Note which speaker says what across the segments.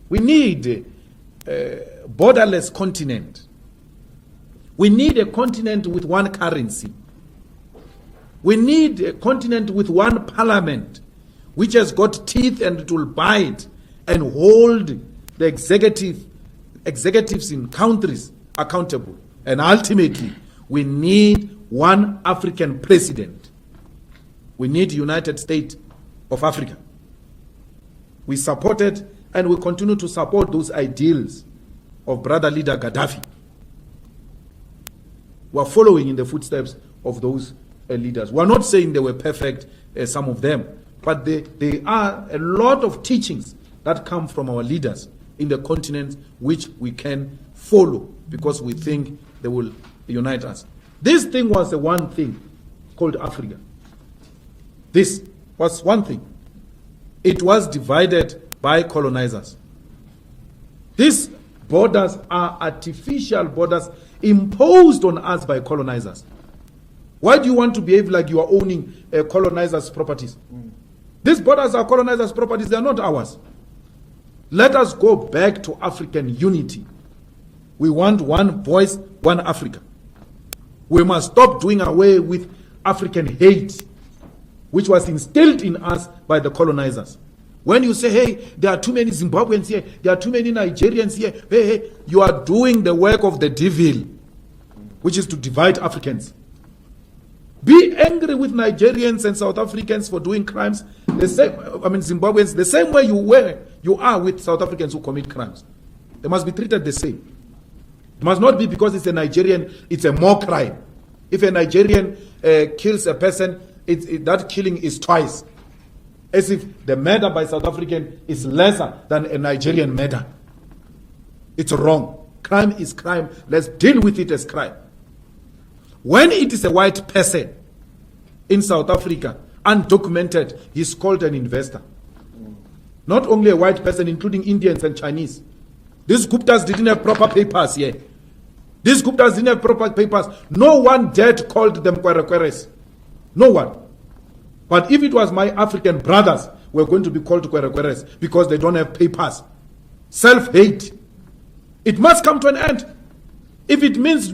Speaker 1: We need a borderless continent. We need a continent with one currency. We need a continent with one parliament, which has got teeth and it will bite and hold the executives in countries accountable. And ultimately, we need one African president. We need United States of Africa. We supported and we continue to support those ideals of brother leader Gaddafi. We are following in the footsteps of those leaders. We are not saying they were perfect, some of them, but there are a lot of teachings that come from our leaders in the continent which we can follow because we think they will unite us. This thing was the one thing called Africa. This was one thing. It was divided by colonizers. These borders are artificial borders imposed on us by colonizers. Why do you want to behave like you are owning colonizers' properties? These borders are colonizers' properties, they are not ours. Let us go back to African unity. We want one voice, one Africa. We must stop doing away with African hate, which was instilled in us by the colonizers. When you say, hey, there are too many Zimbabweans here, there are too many Nigerians here, hey, you are doing the work of the devil, which is to divide Africans. Be angry with Nigerians and South Africans for doing crimes, the same, Zimbabweans, the same way you are with South Africans who commit crimes. They must be treated the same. It must not be because it's a Nigerian, it's a more crime. If a Nigerian kills a person, that killing is twice. As if the murder by South African is lesser than a Nigerian murder. It's wrong. Crime is crime. Let's deal with it as crime. When it is a white person in South Africa, undocumented, he's called an investor. Not only a white person, including Indians and Chinese. These Guptas didn't have proper papers here. These Guptas didn't have proper papers. No one dared called them Kwerekweres. No one. But if it was my African brothers, we're going to be called Kwerekweres because they don't have papers. Self-hate. It must come to an end. If it means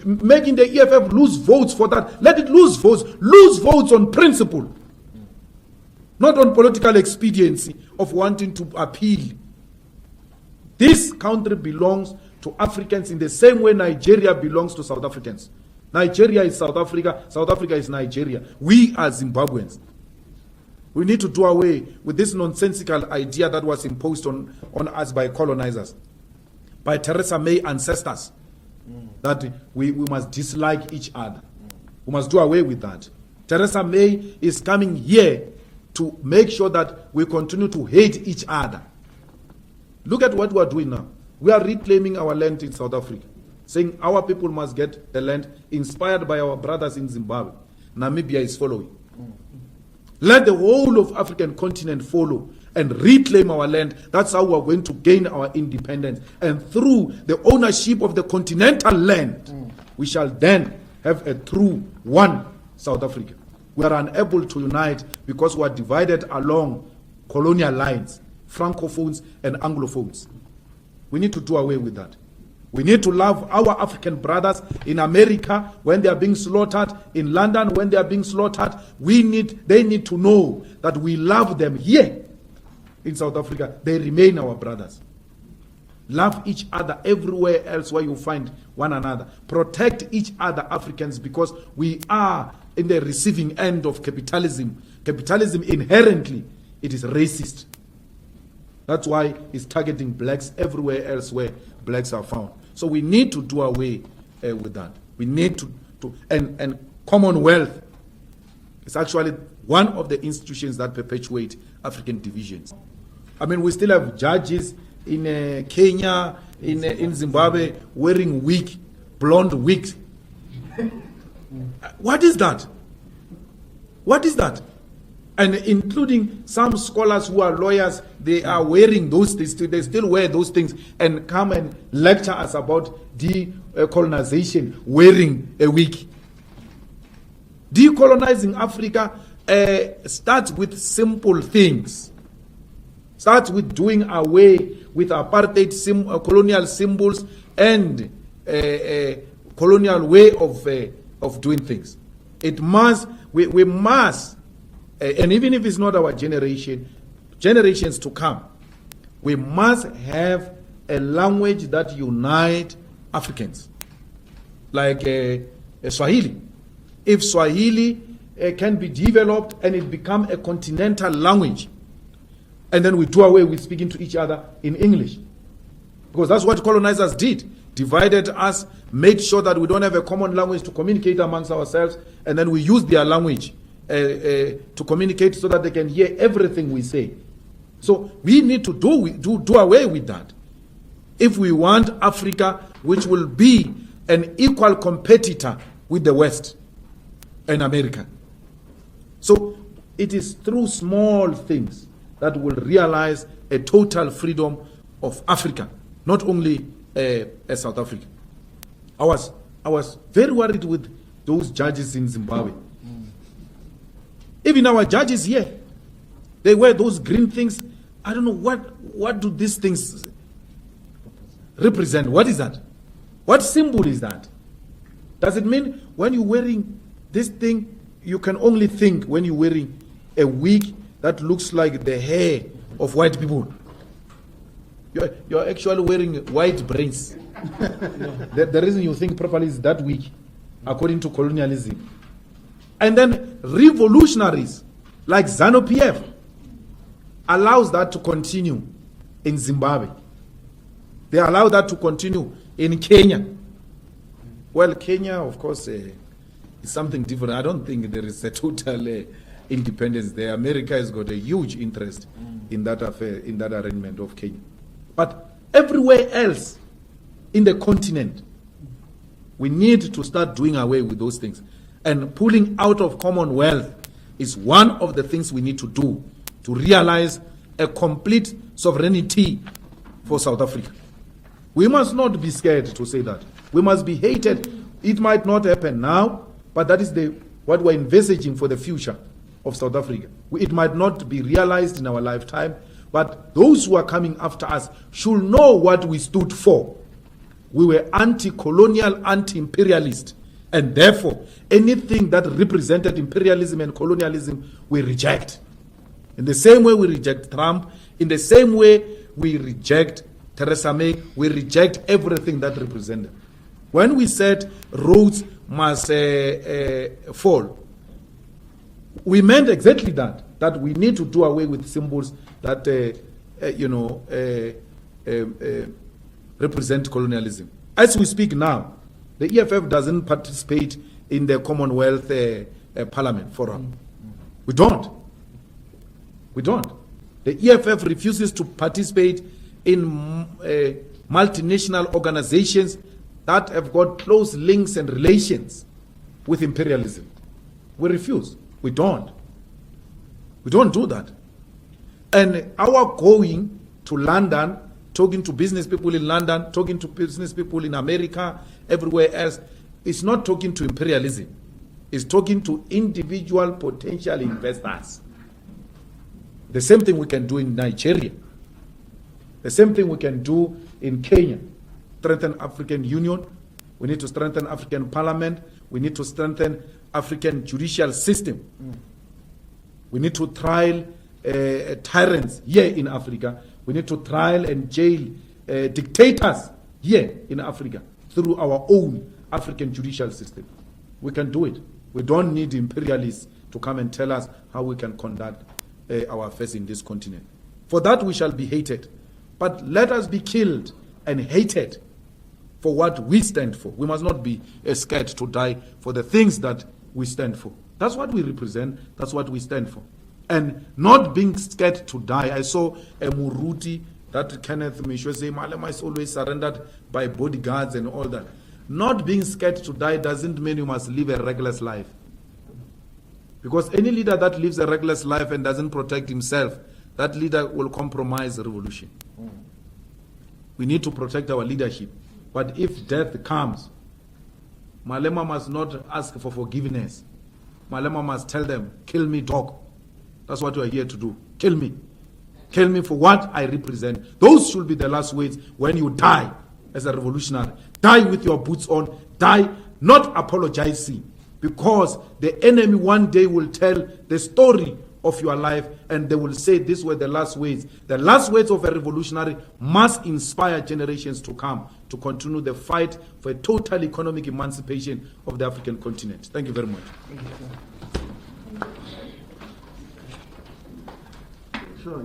Speaker 1: making the EFF lose votes for that, let it lose votes. Lose votes on principle. Not on political expediency of wanting to appeal. This country belongs to Africans in the same way Nigeria belongs to South Africans. Nigeria is South Africa. South Africa is Nigeria. We are Zimbabweans. We need to do away with this nonsensical idea that was imposed on us by colonizers, by Theresa May ancestors, that we must dislike each other. We must do away with that. Theresa May is coming here to make sure that we continue to hate each other. Look at what we are doing now. We are reclaiming our land in South Africa, saying our people must get the land inspired by our brothers in Zimbabwe. Namibia is following. Let the whole of African continent follow and reclaim our land. That's how we're going to gain our independence. And through the ownership of the continental land, we shall then have a true one South Africa. We are unable to unite because we are divided along colonial lines, Francophones and Anglophones. We need to do away with that. We need to love our African brothers in America when they are being slaughtered, in London when they are being slaughtered. They need to know that we love them here in South Africa. They remain our brothers. Love each other everywhere else where you find one another. Protect each other, Africans, because we are in the receiving end of capitalism. Capitalism inherently, it is racist. That's why it's targeting blacks everywhere else where blacks are found. So we need to do away with that. We need to and Commonwealth is actually one of the institutions that perpetuate African divisions. I mean, we still have judges in Kenya, in Zimbabwe, wearing blonde wigs. What is that? What is that? And including some scholars who are lawyers, they are wearing those things. They still wear those things and come and lecture us about decolonization wearing a wig. Decolonizing Africa starts with simple things. Starts with doing away with apartheid colonial symbols and colonial way of doing things. It must, we must, and even if it's not our generation, generations to come, we must have a language that unites Africans, like Swahili. If Swahili can be developed and it become a continental language, and then we do away with speaking to each other in English, because that's what colonizers did. Divided us, made sure that we don't have a common language to communicate amongst ourselves, and then we use their language to communicate so that they can hear everything we say. So we need to do away with that. If we want Africa, which will be an equal competitor with the West and America. So it is through small things that will realize a total freedom of Africa, not only South Africa. I was very worried with those judges in Zimbabwe. Even our judges here, they wear those green things. I don't know what do these things represent. What is that? What symbol is that? Does it mean when you're wearing this thing, you can only think when you're wearing a wig that looks like the hair of white people? You're actually wearing white brains. The reason you think properly is that weak, according to colonialism. And then revolutionaries like ZANU-PF allows that to continue in Zimbabwe. They allow that to continue in Kenya. Well, Kenya, of course, is something different. I don't think there is a total independence there. America has got a huge interest in that affair, in that arrangement of Kenya. But everywhere else in the continent, we need to start doing away with those things. And pulling out of Commonwealth is one of the things we need to do to realize a complete sovereignty for South Africa. We must not be scared to say that. We must be hated. It might not happen now, but that is what we're envisaging for the future of South Africa. It might not be realized in our lifetime, but those who are coming after us should know what we stood for. We were anti-colonial, anti-imperialist, and therefore anything that represented imperialism and colonialism we reject. In the same way we reject Trump, in the same way we reject Theresa May, we reject everything that represented. When we said roads must fall, we meant exactly that we need to do away with symbols that represent colonialism. As we speak now, the EFF doesn't participate in the Commonwealth Parliament Forum. We don't. The EFF refuses to participate in multinational organizations that have got close links and relations with imperialism. We refuse. We don't do that. And our going to London, talking to business people in London, talking to business people in America, everywhere else, is not talking to imperialism. It's talking to individual potential investors. The same thing we can do in Nigeria. The same thing we can do in Kenya. Strengthen African Union. We need to strengthen African Parliament. We need to strengthen African judicial system. We need to trial tyrants here in Africa. We need to trial and jail dictators here in Africa through our own African judicial system. We can do it. We don't need imperialists to come and tell us how we can conduct our affairs in this continent. For that we shall be hated. But let us be killed and hated for what we stand for. We must not be scared to die for the things that we stand for. That's what we represent. That's what we stand for. And not being scared to die. I saw a Muruti that Kenneth Mishwe say, Malema is always surrendered by bodyguards and all that. Not being scared to die doesn't mean you must live a reckless life. Because any leader that lives a reckless life and doesn't protect himself, that leader will compromise the revolution. We need to protect our leadership. But if death comes, Malema must not ask for forgiveness. Malema must tell them, kill me, dog. That's what we are here to do. Kill me. kill me for what I represent. Those should be the last words when you die as a revolutionary. Die with your boots on. Die not apologizing, because the enemy one day will tell the story of your life and they will say these were the last words. The last words of a revolutionary must inspire generations to come to continue the fight for a total economic emancipation of the African continent. Thank you very much.
Speaker 2: Sure,